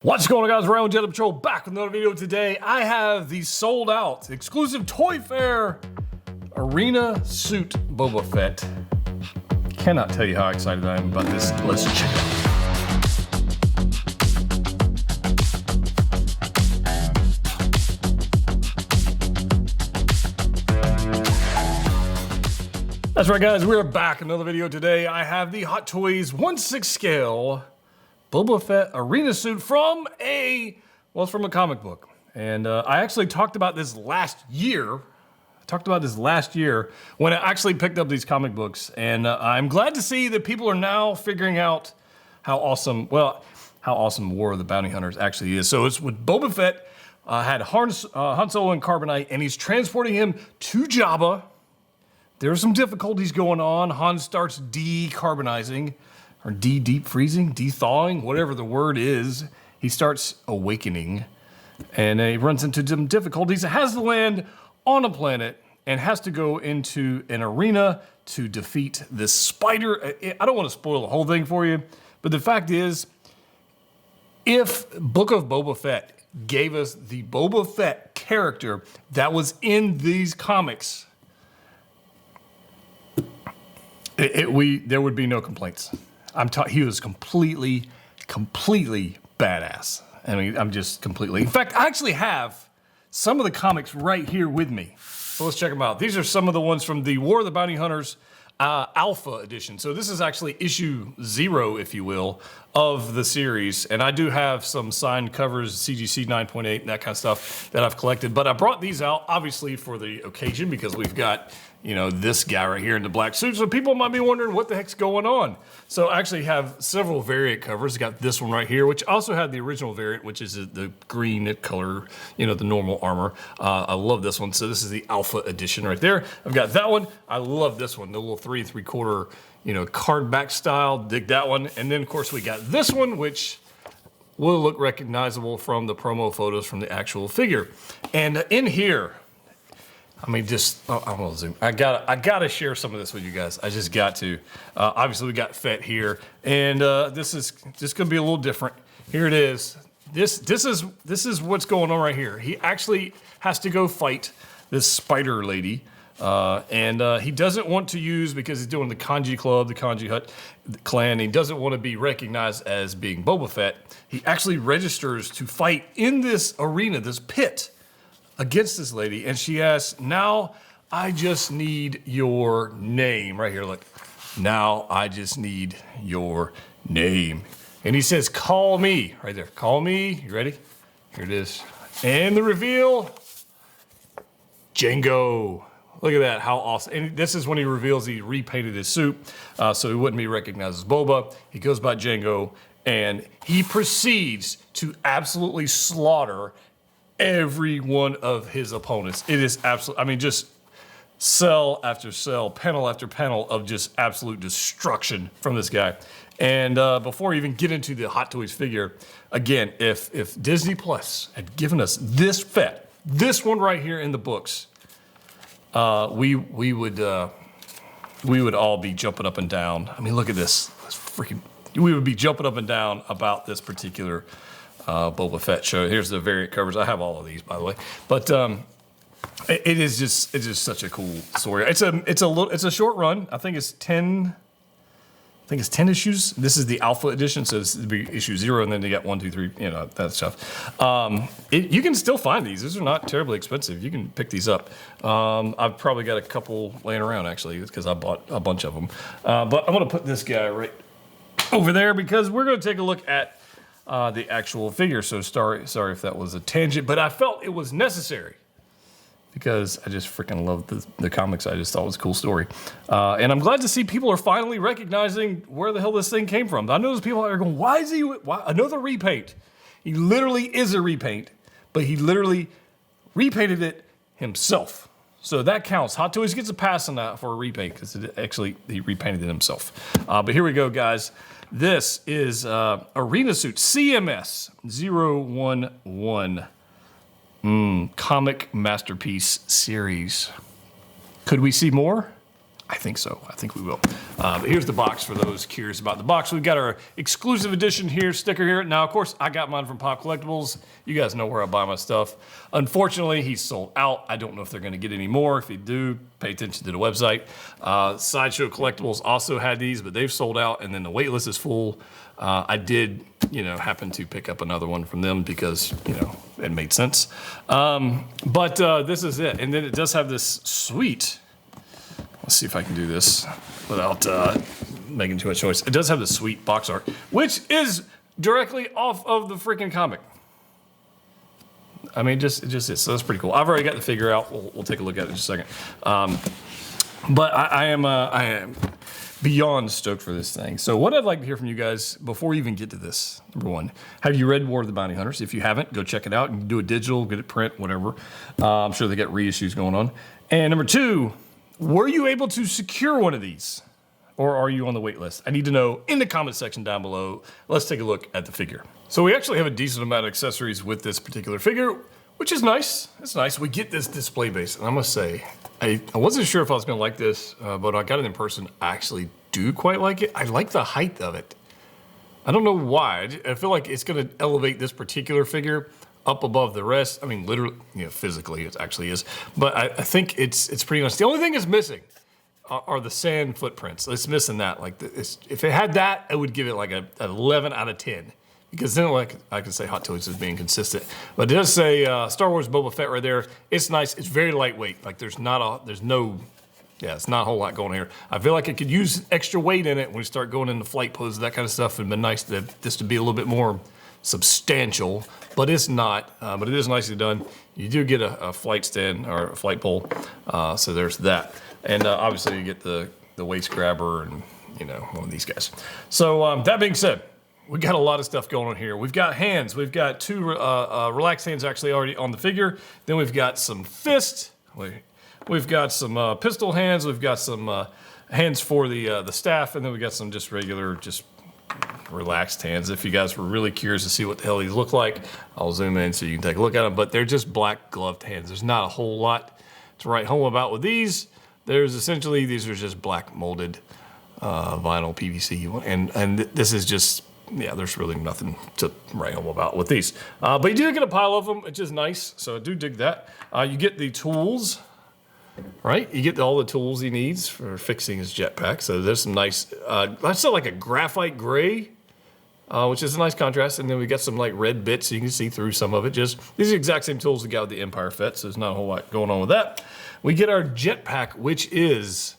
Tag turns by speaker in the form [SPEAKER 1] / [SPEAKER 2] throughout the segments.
[SPEAKER 1] What's going on, guys? Ryan with Jedha Patrol back with another video today. I have the sold out exclusive Toy Fair arena suit Boba Fett. Cannot tell you how excited I am about this. Let's check it out. That's right, guys. We're back. Another video today. I have the Hot Toys 1/6 scale Boba Fett arena suit from a comic book. And I actually talked about this last year. When I actually picked up these comic books. And I'm glad to see that people are now figuring out how awesome War of the Bounty Hunters actually is. So it's with Boba Fett, had Han Solo and Carbonite, and he's transporting him to Jabba. There's some difficulties going on. Han starts decarbonizing. Or deep freezing, de-thawing, whatever the word is. He starts awakening, and he runs into some difficulties. It has to land on a planet and has to go into an arena to defeat this spider. I don't want to spoil the whole thing for you, but the fact is, if Book of Boba Fett gave us the Boba Fett character that was in these comics, there would be no complaints. He was completely badass. I mean, I'm just completely. In fact, I actually have some of the comics right here with me. So let's check them out. These are some of the ones from the War of the Bounty Hunters Alpha Edition. So this is actually issue 0, if you will, of the series. And I do have some signed covers, CGC 9.8 and that kind of stuff that I've collected. But I brought these out, obviously, for the occasion because we've got, you know, this guy right here in the black suit. So people might be wondering what the heck's going on. So I actually have several variant covers. I got this one right here, which also had the original variant, which is the green color, you know, the normal armor. I love this one. So this is the Alpha Edition right there. I've got that one. I love this one, the little 3 3/4, you know, card back style. Dig that one. And then, of course, we got this one, which will look recognizable from the promo photos from the actual figure. And in here, I mean, I'm gonna zoom. I gotta share some of this with you guys. I just got to. Obviously, we got Fett here, and this is just gonna be a little different. Here it is. This is what's going on right here. He actually has to go fight this spider lady, and he doesn't want to use, because he's doing the Kanji Club, the Kanji Hut clan. He doesn't want to be recognized as being Boba Fett. He actually registers to fight in this arena, this pit, against this lady, and she asks, "Now I just need your name." Right here, look. "Now I just need your name." And he says, "Call me." Right there. "Call me." You ready? Here it is. And the reveal, Jango. Look at that, how awesome. And this is when he reveals he repainted his suit, so he wouldn't be recognized as Boba. He goes by Jango, and he proceeds to absolutely slaughter every one of his opponents. It is absolute. I mean, just cell after cell, panel after panel of just absolute destruction from this guy. And before we even get into the Hot Toys figure, again, if Disney Plus had given us this Fett, this one right here in the books, we would all be jumping up and down. I mean, look at this. We would be jumping up and down about this particular Boba Fett show. Here's the variant covers. I have all of these, by the way. But it's just such a cool story. It's a short run. I think it's 10 issues. This is the Alpha Edition, so this would be issue 0, and then they got 1, 2, 3, you know, that stuff. You can still find these. These are not terribly expensive. You can pick these up. I've probably got a couple laying around, actually, because I bought a bunch of them. But I'm going to put this guy right over there because we're going to take a look at the actual figure. So sorry if that was a tangent, but I felt it was necessary because I just freaking love the comics. I just thought it was a cool story. And I'm glad to see people are finally recognizing where the hell this thing came from. I know there's people out there going, why another repaint? He literally is a repaint, but he literally repainted it himself. So that counts. Hot Toys gets a pass on that for a repaint because he repainted it himself. But here we go, guys. This is Arena Suit CMS 011 Comic Masterpiece Series. Could we see more? I think so. I think we will. But here's the box for those curious about the box. We've got our exclusive edition here, sticker here. Now, of course, I got mine from Pop Collectibles. You guys know where I buy my stuff. Unfortunately, he's sold out. I don't know if they're going to get any more. If you do, pay attention to the website. Sideshow Collectibles also had these, but they've sold out, and then the wait list is full. I did, happen to pick up another one from them because, it made sense. But this is it. And then it does have this sweet... Let's see if I can do this without making too much choice. It does have the sweet box art, which is directly off of the freaking comic. I mean, it just is. So that's pretty cool. I've already got the figure out. We'll take a look at it in just a second. But I am beyond stoked for this thing. So what I'd like to hear from you guys before we even get to this, number one, have you read War of the Bounty Hunters? If you haven't, go check it out. You can do it digital, get it print, whatever. I'm sure they got reissues going on. And number two, were you able to secure one of these? Or are you on the wait list? I need to know in the comment section down below. Let's take a look at the figure. So we actually have a decent amount of accessories with this particular figure, which is nice. It's nice. We get this display base, and I must say, I wasn't sure if I was gonna like this, but I got it in person. I actually do quite like it. I like the height of it. I don't know why. I feel like it's gonna elevate this particular figure up above the rest. I mean, literally, physically it actually is. But I think it's pretty nice. The only thing it's missing are the sand footprints. It's missing that. Like, if it had that, I would give it like an 11 out of 10. Because then, like, I can say Hot Toys is being consistent. But it does say Star Wars Boba Fett right there. It's nice. It's very lightweight. Like, it's not a whole lot going here. I feel like it could use extra weight in it when we start going into flight poses, that kind of stuff. It'd been nice to this to be a little bit more substantial, but it's not. But it is nicely done. You do get a flight stand or a flight pole, so there's that. And obviously you get the waist grabber and one of these guys. So that being said, we got a lot of stuff going on here. We've got hands. We've got two relaxed hands actually already on the figure. Then we've got some fist. We've got some pistol hands. We've got some hands for the staff, and then we got some just regular relaxed hands. If you guys were really curious to see what the hell these look like, I'll zoom in so you can take a look at them. But they're just black gloved hands. There's not a whole lot to write home about with these. These are just black molded vinyl PVC, and this is just, there's really nothing to write home about with these. But you do get a pile of them, which is nice, so I do dig that. You get the tools, right? You get all the tools he needs for fixing his jetpack. So there's some nice, I'd say like a graphite gray, which is a nice contrast. And then we got some like red bits so you can see through some of it. These are the exact same tools we got with the Empire Fett, so there's not a whole lot going on with that. We get our jetpack, which is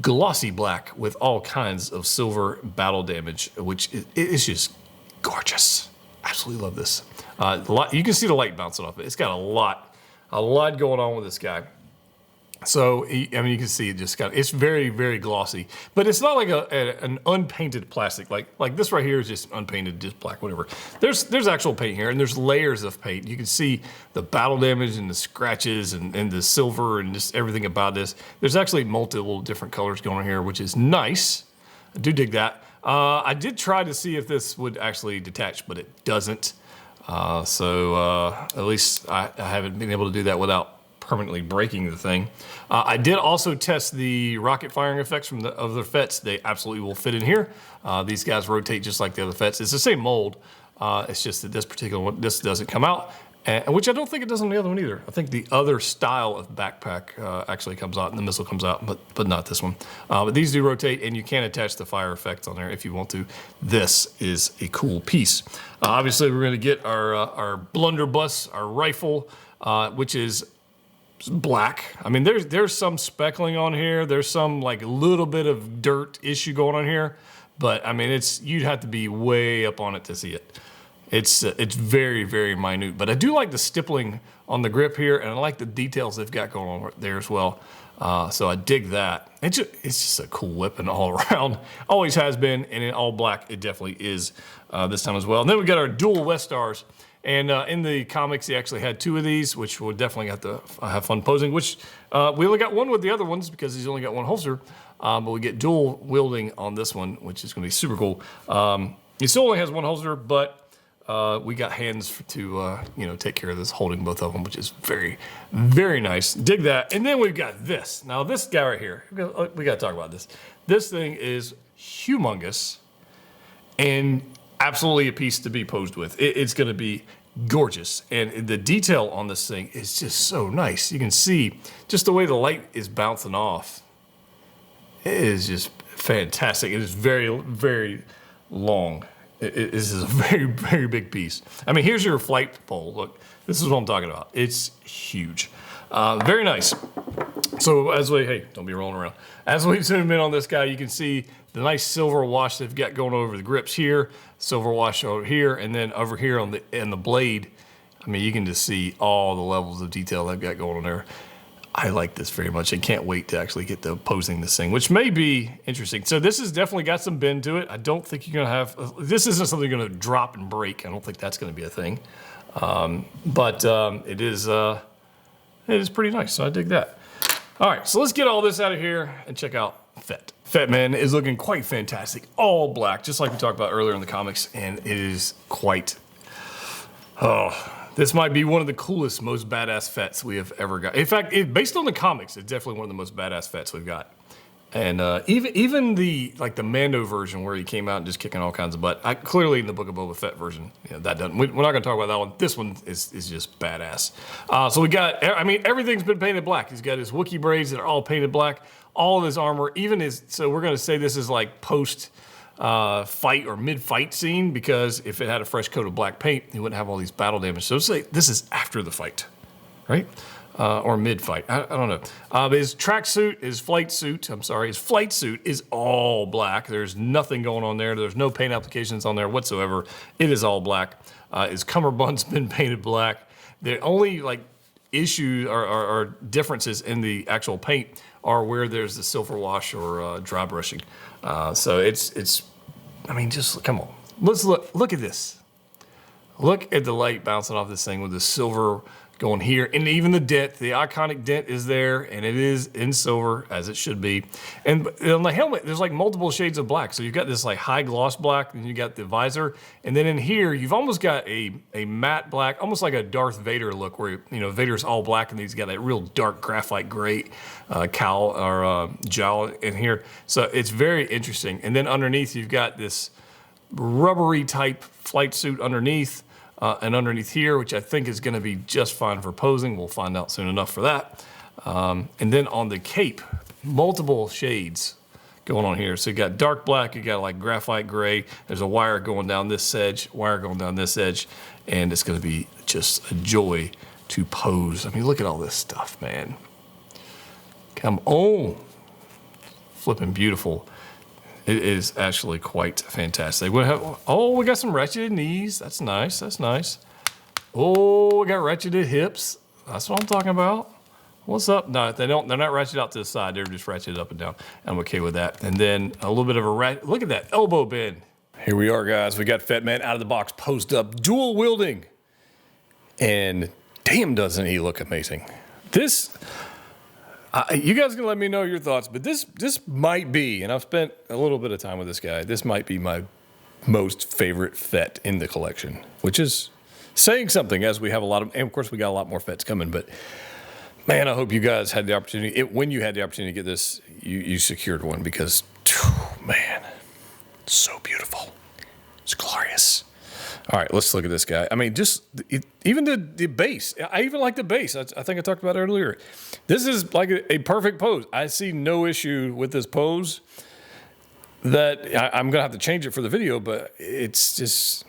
[SPEAKER 1] glossy black with all kinds of silver battle damage, which is just gorgeous. Absolutely love this. You can see the light bouncing off it. It's got a lot going on with this guy. So, you can see it's very, very glossy, but it's not like an unpainted plastic. Like this right here is just unpainted, just black, whatever. There's actual paint here, and there's layers of paint. You can see the battle damage and the scratches and the silver and just everything about this. There's actually multiple different colors going on here, which is nice. I do dig that. I did try to see if this would actually detach, but it doesn't. At least I haven't been able to do that without permanently breaking the thing. I did also test the rocket firing effects from the other Fetts. They absolutely will fit in here. These guys rotate just like the other Fetts. It's the same mold. It's just that this particular one, this doesn't come out, which I don't think it does on the other one either. I think the other style of backpack actually comes out and the missile comes out, but not this one. But these do rotate, and you can attach the fire effects on there if you want to. This is a cool piece. Obviously, we're going to get our blunderbuss, our rifle, which is black. I mean, there's some speckling on here. There's some like a little bit of dirt issue going on here, but I mean, you'd have to be way up on it to see it. It's very, very minute, but I do like the stippling on the grip here, and I like the details they've got going on there as well. So I dig that. It's just a cool weapon all around. Always has been, and in all black, it definitely is this time as well. And then we got our dual West Stars. And in the comics, he actually had two of these, which we'll definitely have to have fun posing, which we only got one with the other ones because he's only got one holster. But we get dual wielding on this one, which is going to be super cool. He still only has one holster, but we got hands to, take care of this, holding both of them, which is very, very nice. Dig that. And then we've got this. Now, this guy right here, we got to talk about this. This thing is humongous and absolutely a piece to be posed with. It's going to be gorgeous. And the detail on this thing is just so nice. You can see just the way the light is bouncing off. It is just fantastic. It is very, very long. This is a very, very big piece. I mean, here's your flight pole. Look, this is what I'm talking about. It's huge. Very nice. So hey, don't be rolling around. As we zoom in on this guy, you can see the nice silver wash they've got going over the grips here, silver wash over here, and then over here on the blade. I mean, you can just see all the levels of detail they've got going on there. I like this very much. I can't wait to actually get to posing this thing, which may be interesting. So this has definitely got some bend to it. I don't think you're gonna have, this isn't something you're gonna drop and break. I don't think that's gonna be a thing. But it is pretty nice, so I dig that. All right, so let's get all this out of here and check out Fett. Fett, man, is looking quite fantastic. All black, just like we talked about earlier in the comics, and it is quite, this might be one of the coolest, most badass Fetts we have ever got. In fact, based on the comics, it's definitely one of the most badass Fetts we've got. And even the Mando version where he came out and just kicking all kinds of butt. Clearly in the Book of Boba Fett version, that doesn't. We're not going to talk about that one. This one is just badass. So we got. I mean, everything's been painted black. He's got his Wookiee braids that are all painted black. All of his armor, even his. So we're going to say this is like post fight or mid fight scene, because if it had a fresh coat of black paint, he wouldn't have all these battle damage. So say this is after the fight, right? Or mid-fight, I don't know. His tracksuit, his flight suit is all black. There's nothing going on there. There's no paint applications on there whatsoever. It is all black. His cummerbund's been painted black. The only issue or differences in the actual paint are where there's the silver wash or dry brushing. So it's, I mean, just come on. Let's look at this. Look at the light bouncing off this thing with the silver going here, and even the dent, the iconic dent is there, and it is in silver, as it should be. And on the helmet, there's like multiple shades of black. So you've got this like high gloss black, and you got the visor, and then in here, you've almost got a matte black, almost like a Darth Vader look, where Vader's all black, and he's got a real dark graphite gray cowl or jowl in here. So it's very interesting. And then underneath, you've got this rubbery type flight suit underneath. And underneath here, which I think is going to be just fine for posing. We'll find out soon enough for that. And then on the cape, multiple shades going on here. So you got dark black, you got like graphite gray. There's a wire going down this edge, and it's going to be just a joy to pose. I mean, look at all this stuff, man. Come on. Flipping beautiful. It is actually quite fantastic. We got some ratcheted knees. That's nice. That's nice. Oh, we got ratcheted hips. That's what I'm talking about. What's up? No, they're not ratcheted out to the side. They're just ratcheted up and down. I'm okay with that. And then a little bit of a look at that elbow bend. Here we are, guys. We got Fett Man out of the box, posed up, dual wielding. And damn, doesn't he look amazing. This... you guys can let me know your thoughts, but this might be, and I've spent a little bit of time with this guy, this might be my most favorite Fett in the collection, which is saying something, as we have a lot of, and of course we got a lot more Fetts coming, but man, I hope you guys had the opportunity, when you had the opportunity to get this, you secured one, because, man, so beautiful. It's glorious. All right, let's look at this guy. I mean, even the base. I even like the base. I think I talked about it earlier. This is like a perfect pose. I see no issue with this pose. That I'm gonna have to change it for the video, but it's just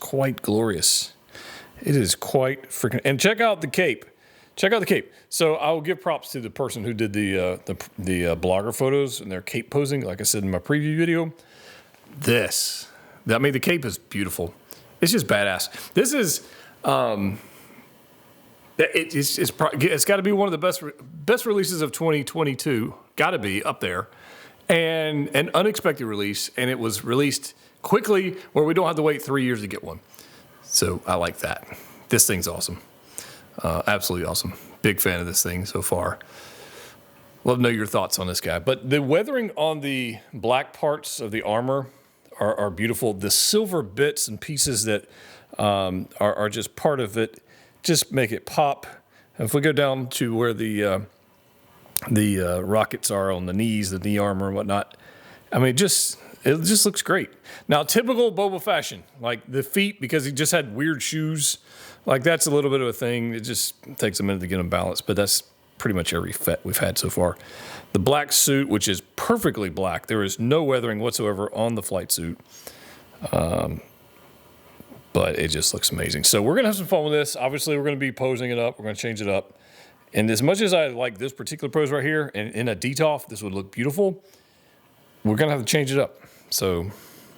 [SPEAKER 1] quite glorious. It is quite freaking. And check out the cape. Check out the cape. So I will give props to the person who did the blogger photos and their cape posing. Like I said in my preview video, I mean, the cape is beautiful. It's just badass. This is, it's got to be one of the best releases of 2022. Got to be up there, and an unexpected release. And it was released quickly, where we don't have to wait 3 years to get one. So I like that. This thing's awesome. Absolutely awesome. Big fan of this thing so far. Love to know your thoughts on this guy. But the weathering on the black parts of the armor are beautiful. The silver bits and pieces that are just part of it just make it pop. If we go down to where the rockets are on the knees, the knee armor and whatnot, I mean, it just looks great. Now, typical Boba fashion, like the feet, because he just had weird shoes, like that's a little bit of a thing. It just takes a minute to get them balanced, but that's pretty much every Fett we've had so far. The black suit, which is perfectly black. There is no weathering whatsoever on the flight suit. But it just looks amazing. So we're going to have some fun with this. Obviously, we're going to be posing it up. We're going to change it up. And as much as I like this particular pose right here, and in a DTOF, this would look beautiful, we're going to have to change it up. So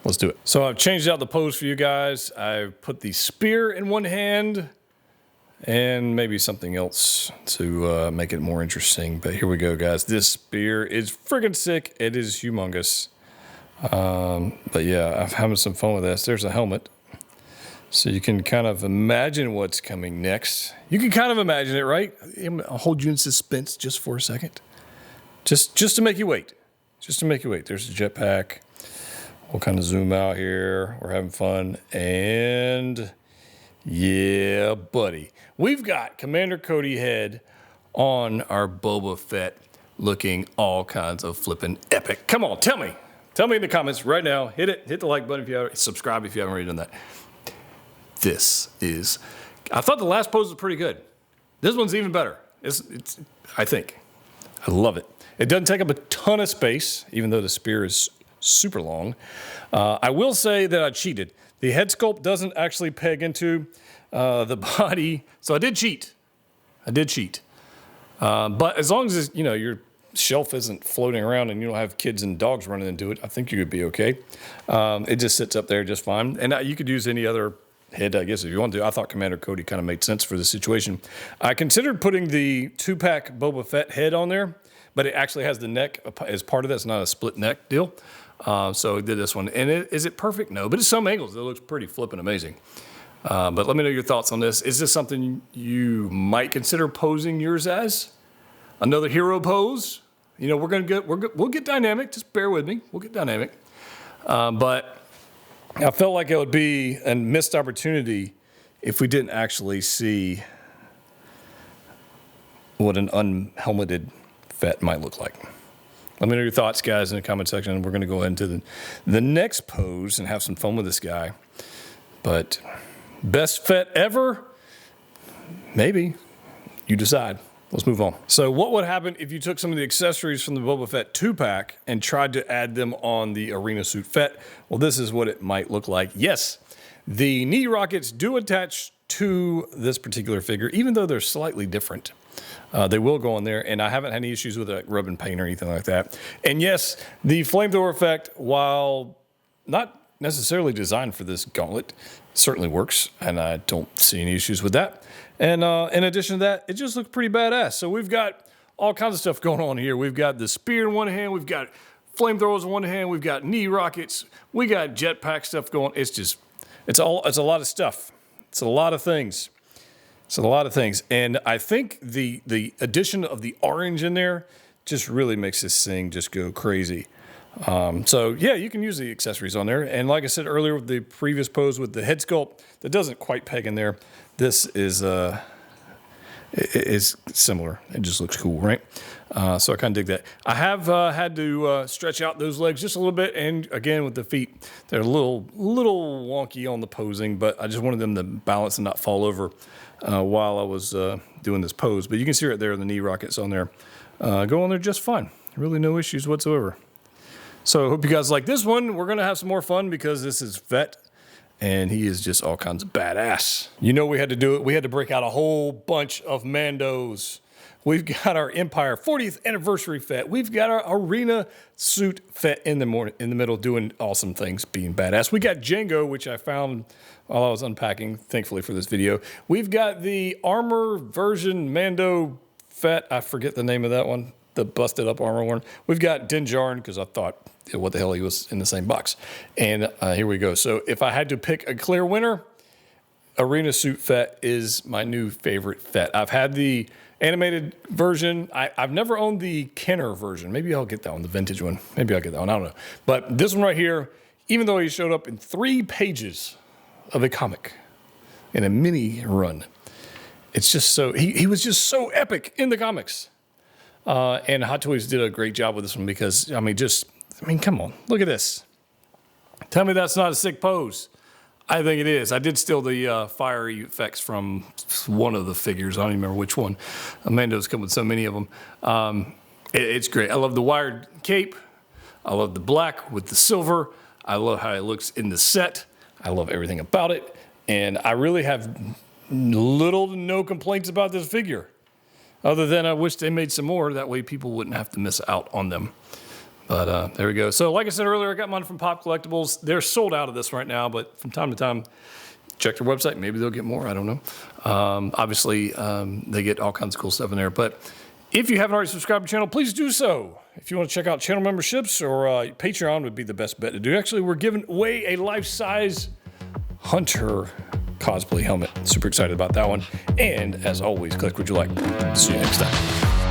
[SPEAKER 1] let's do it. So I've changed out the pose for you guys. I've put the spear in one hand and maybe something else to make it more interesting. But here we go, guys. This spear is friggin' sick. It is humongous. But yeah, I'm having some fun with this. There's a helmet. So you can kind of imagine what's coming next. You can kind of imagine it, right? I'll hold you in suspense just for a second. Just to make you wait. Just to make you wait. There's a jetpack. We'll kind of zoom out here. We're having fun. And yeah, buddy. We've got Commander Cody Head on our Boba Fett looking all kinds of flippin' epic. Come on, tell me. Tell me in the comments right now. Hit it. Hit the like button if you haven't. Subscribe if you haven't already done that. This is, I thought the last pose was pretty good. This one's even better. I think. I love it. It doesn't take up a ton of space, even though the spear is super long. I will say that I cheated. The head sculpt doesn't actually peg into the body, so I did cheat. But as long as your shelf isn't floating around and you don't have kids and dogs running into it, I think you could be okay. It just sits up there just fine. And you could use any other head, I guess, if you want to. I thought Commander Cody kind of made sense for the situation. I considered putting the 2-pack Boba Fett head on there, but it actually has the neck as part of that. It's not a split neck deal. So I did this one. And is it perfect? No, but at some angles, it looks pretty flippin' amazing. But let me know your thoughts on this. Is this something you might consider posing yours as? Another hero pose? We'll get dynamic. Just bear with me. We'll get dynamic. But I felt like it would be a missed opportunity if we didn't actually see what an unhelmeted Fett might look like. Let me know your thoughts, guys, in the comment section. We're going to go into the next pose and have some fun with this guy. But best Fett ever? Maybe. You decide. Let's move on. So what would happen if you took some of the accessories from the Boba Fett 2-pack and tried to add them on the arena suit Fett? Well, this is what it might look like. Yes, the knee rockets do attach to this particular figure, even though they're slightly different. They will go on there, and I haven't had any issues with rubbing paint or anything like that. And yes, the flamethrower effect, while not necessarily designed for this gauntlet, certainly works, and I don't see any issues with that. And in addition to that, it just looks pretty badass. So we've got all kinds of stuff going on here. We've got the spear in one hand. We've got flamethrowers in one hand. We've got knee rockets. We got jetpack stuff going. It's a lot of stuff. It's a lot of things. And I think the addition of the orange in there just really makes this thing just go crazy. So yeah, you can use the accessories on there. And like I said earlier with the previous pose with the head sculpt that doesn't quite peg in there, this is similar. It just looks cool, right? So I kind of dig that. I have had to stretch out those legs just a little bit. And again, with the feet, they're a little wonky on the posing, but I just wanted them to balance and not fall over while I was doing this pose. But you can see right there the knee rockets on there. Go on there just fine. Really no issues whatsoever. So I hope you guys like this one. We're going to have some more fun because this is Fett, and he is just all kinds of badass. We had to do it. We had to break out a whole bunch of Mandos. We've got our Empire 40th anniversary Fett. We've got our arena suit Fett in the middle doing awesome things, being badass. We got Django, which I found while I was unpacking, thankfully for this video. We've got the armor version Mando Fett. I forget the name of that one. The busted up armor one. We've got Din Djarin, because I thought, what the hell, he was in the same box. And here we go. So if I had to pick a clear winner, Arena Suit Fett is my new favorite Fett. I've had the animated version. I've never owned the Kenner version. Maybe I'll get that one, the vintage one. Maybe I'll get that one. I don't know. But this one right here, even though he showed up in 3 pages of a comic in a mini run. It's just so, he was just so epic in the comics. And Hot Toys did a great job with this one because, I mean, come on, look at this. Tell me that's not a sick pose. I think it is. I did steal the fiery effects from one of the figures. I don't even remember which one. Amando's come with so many of them. It's great. I love the wired cape. I love the black with the silver. I love how it looks in the set. I love everything about it. And I really have little to no complaints about this figure. Other than I wish they made some more. That way people wouldn't have to miss out on them. But there we go. So like I said earlier, I got mine from Pop Collectibles. They're sold out of this right now, but from time to time, check their website. Maybe they'll get more. I don't know. Obviously, they get all kinds of cool stuff in there. But if you haven't already subscribed to the channel, please do so. If you want to check out channel memberships or Patreon would be the best bet to do. Actually, we're giving away a life-size Hunter cosplay helmet. Super excited about that one. And as always, click what you like. See you next time.